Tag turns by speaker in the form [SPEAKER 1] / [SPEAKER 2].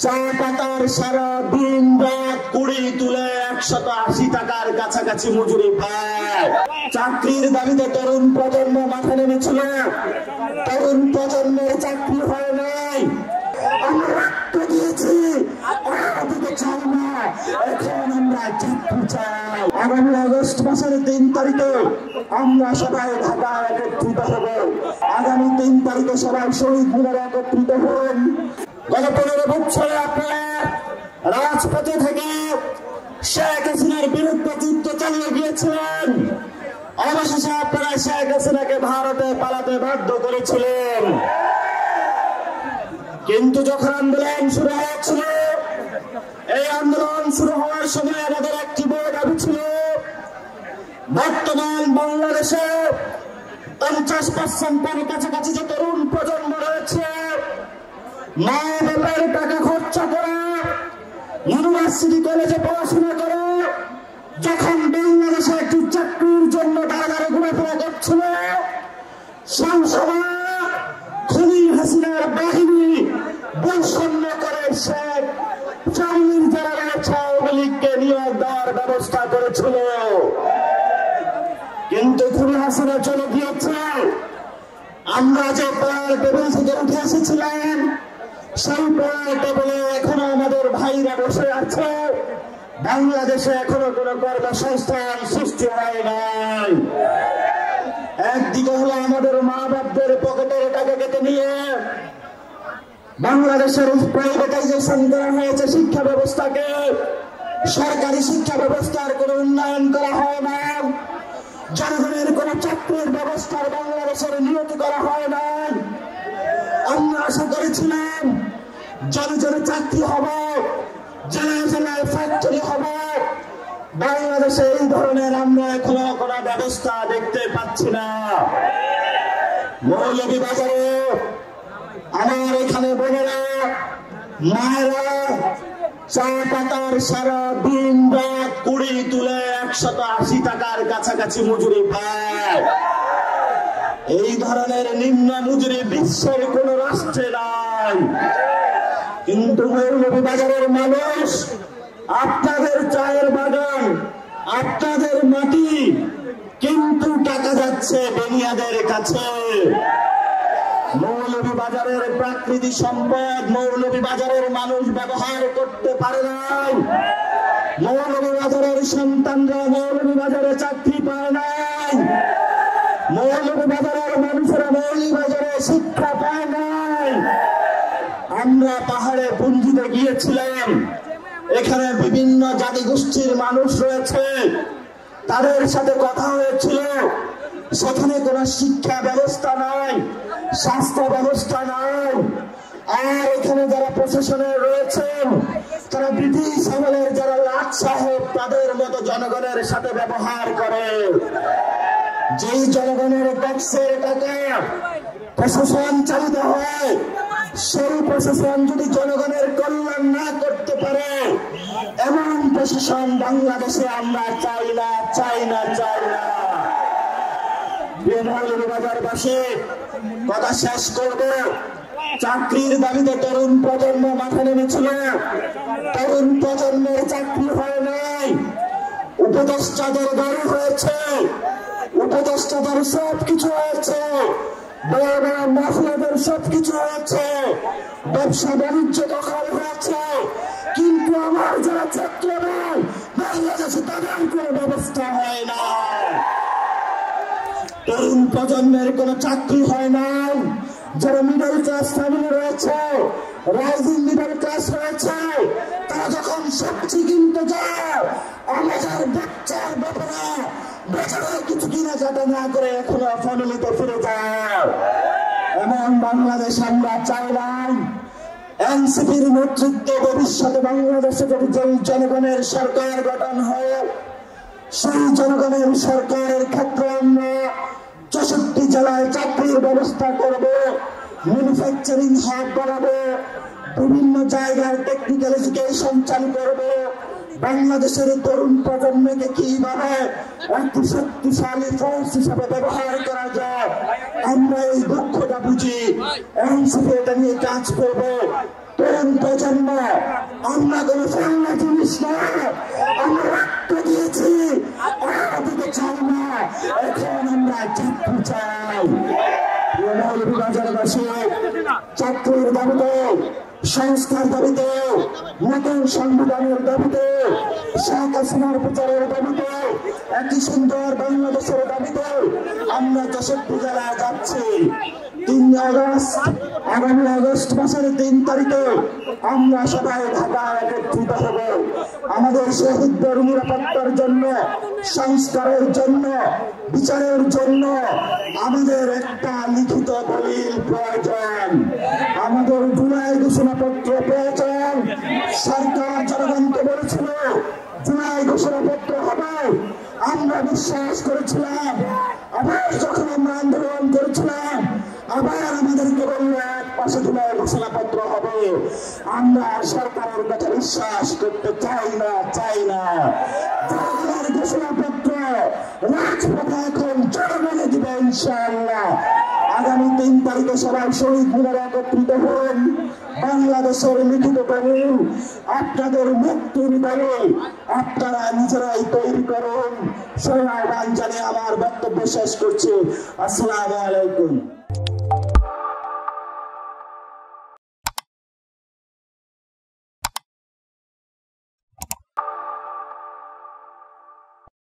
[SPEAKER 1] চা পাতার সারা দিন রাত কুড়ি তুলে 180 টাকার কাছাকাছি মজুরি পায়। চাকরির দাবিতে তরুণ প্রজন্ম মাঠে নেমেছিল। তরুণ প্রজন্মের চাকরি হয় নাই। আমরা রক্ত দিয়েছি, চাই না, এখন আমরা চাকরি চাই। আগামী আগস্ট মাসের 3 তারিখে আমরা সবাই ঢাকায় একত্রিত হব। আগামী 3 তারিখে সবাই শহীদ মিনারে একত্রিত হন। গত 15 বছরে আপনারা রাজপথে থেকে শেখ হাসিনার বিরুদ্ধে যুদ্ধ চালিয়ে গিয়েছিলেন। অবশেষে আপনারা শেখ হাসিনাকে ভারতে পালাতে বাধ্য করেছিলেন। কিন্তু যখন আন্দোলন শুরু হয়েছিল, এই আন্দোলন শুরু হওয়ার সময় আমাদের একটি বড় দাবি ছিল, বর্তমান বাংলাদেশে 50% কাছাকাছি যে তরুণ প্রজন্ম রয়েছে, মা বাবার টাকা খরচা করে ইউনিভার্সিটি কলেজে পড়াশোনা করে যখন বাংলাদেশে একটি চাকরির জন্য কারাগারে ঘোরাফেরা করছিল, সংসদে খুনি হাসিনার বাহিনী বৈষম্য করে শেখ ফ্যামিলির যারা রয়েছে আওয়ামী লীগকে নিয়োগ দেওয়ার ব্যবস্থা করেছিল। কিন্তু খুনি হাসিনা চলে গিয়েছে। আমরা যে পড়ার টেবিল থেকে উঠে এসেছিলাম, সেই পড়ার টেবিলে এখনো আমাদের ভাইরা বসে আছে। বাংলাদেশে এখনো কোন কর্মসংস্থান সৃষ্টি হয় নাই। একদিকে হলো আমাদের মা বাপদের পকেটের টাকা কেটে নিয়ে বাংলাদেশের প্রাইভেটাইজেশন করা হয়েছে শিক্ষা ব্যবস্থাকে। সরকারি শিক্ষা ব্যবস্থার কোন উন্নয়ন করা হয় না। জনগণের কোন চাকরির ব্যবস্থার বাংলাদেশের নিয়তি করা হয় না। আমরা আশা করেছিলাম জনে জনে চাকরি হবে, জেলায় জেলায় ফ্যাক্টরি হবে। বাংলাদেশে এই ধরনের আমরা এখনো কোন ব্যবস্থা দেখতে পাচ্ছি না। মৌলভীবাজারে আমার এখানে বোনেরা মায়েরা চা পাতার সারা দিন রাত কুড়ি তুলে 180 টাকার কাছাকাছি মজুরি পায়। এই ধরনের নিম্ন মজুরি বিশ্বের কোন রাষ্ট্রে নাই। কিন্তু মৌলভীবাজারের মানুষ, আপনাদের চায়ের বাগান, আপনাদের মাটি, কিন্তু টাকা যাচ্ছে বেনিয়াদের কাছে। মৌলভীবাজারের প্রাকৃতিক সম্পদ মৌলভীবাজারের মানুষ ব্যবহার করতে পারে নাই। মৌলভীবাজারের সন্তানরা মৌলভীবাজারে চাকরি পায় নাই। মৌলভীবাজারের মানুষেরা মৌলভীবাজারে শিক্ষা পায় নাই। আমরা পাহাড়ে পুঞ্জিতে গিয়েছিলাম, এখানে বিভিন্ন জাতিগোষ্ঠীর মানুষ রয়েছে, তাদের সাথে কথা হয়েছিল। সেখানে কোন শিক্ষা ব্যবস্থা নাই, স্বাস্থ্য ব্যবস্থা নাই। আর এখানে যারা প্রশাসনে রয়েছেন, তারা ব্রিটিশ আমলের যারা লাট সাহেব, তাদের মতো জনগণের সাথে ব্যবহার করে। যেই জনগণের ট্যাক্সের টাকা প্রশাসন চালিত হয়, সেই প্রশাসন যদি জনগণের কল্যাণ না করতে পারে, এমন প্রশাসন বাংলাদেশে আমরা চাই না, চাই না, চাই না। মৌলভীবাজারবাসী, কথা শেষ করব। চাকরির দাবিতে তরুণ প্রজন্ম মাঠে নেমেছিল। তরুণ প্রজন্মের চাকরি হয় নাই। উপদেষ্টাদের গাড়ি হয়েছে, উপদেষ্টাদের সবকিছু হয়েছে, বড় বড় মাফিয়াদের সবকিছু হয়েছে, ব্যবসা বাণিজ্য দখল হয়েছে। কিন্তু আমার যারা ছাত্র নেই বাংলাদেশে, তাদের কোনো ব্যবস্থা হয় না। তরুণ প্রজন্মের কোন চাকরি হয় না। যারা মিডল ক্লাস ফ্যামিলি রয়েছে, রাইজিং মিডল ক্লাস রয়েছে, তারা যখন সবজি কিনতে যায়, আমাদের বাচ্চার ব্যাপারে বেচারা কিছু কেনাকাটা না করে এখনো ফ্যামিলিতে ফিরে যায়। এমন বাংলাদেশ আমরা চাই না। এনসিপির নেতৃত্বে ভবিষ্যতে বাংলাদেশে যদি জনগণের সরকার গঠন হয়, সেই জনগণের সরকারের ক্ষেত্রে আমরা 64 জেলায় চাকরির ব্যবস্থা করব, ম্যানুফ্যাকচারিং হাব বাড়াবো, বিভিন্ন জায়গায় টেকনিক্যাল এডুকেশন চালু করব। বাংলাদেশের তরুণ প্রজন্মকে কিভাবে একটি শক্তিশালী ফোর্স হিসাবে ব্যবহার করা যায়, আমরা এই দক্ষতা বুঝি। এনসিপি এটা নিয়ে কাজ করব। তরুণ প্রজন্ম আমরা কোন ফেলনা জিনিস না, আমরা রক্ত দিয়েছি, দিতে চাই না, এখন আমরা চাকরি চাই। চাকরির দাবিতে, সংস্কার দাবিতে, নতুন সংবিধানের দাবিতে, শেখ হাসিনার বিচারের দাবিতে, একই সুন্দর বাংলাদেশের দাবিতে আমরা 64 জেলায় যাচ্ছি। 3 আগস্ট, আগামী আগস্ট মাসের 3 তারিখে আমরা সবাই ঢাকায় একত্রিত হব। আমাদের শহীদদের নিরাপত্তার জন্য, সংস্কারের জন্য, বিচারের জন্য আমাদের একটা লিখিত দলিল প্রয়োজন, আমাদের জুলাই ঘোষণাপত্র প্রয়োজন। সরকার জনগণকে বলেছিল জুলাই ঘোষণাপত্র হবে, আমরা বিশ্বাস করেছিলাম। আবার যখন আমরা আন্দোলন করেছিলাম, আবার আমাদেরকে বললো এক পাশে জুলাই ঘোষণাপত্র হবে। আমরা সরকারের কথা বিশ্বাস করতে চাই না। জনগণের ঘোষণাপত্র রাজপথে এখন জনগণে দিবে ইনশাআল্লাহ। আগামী 3 তারিখে সবাই শহীদ মিনারে একত্রিত হন। বাংলাদেশের লিখিত দলিল, আপনাদের মুক্তির দলিল আপনারা নিজেরাই তৈরি করুন। সেই আহ্বান জানিয়ে আমার বক্তব্য শেষ করছি। আসসালামু আলাইকুম।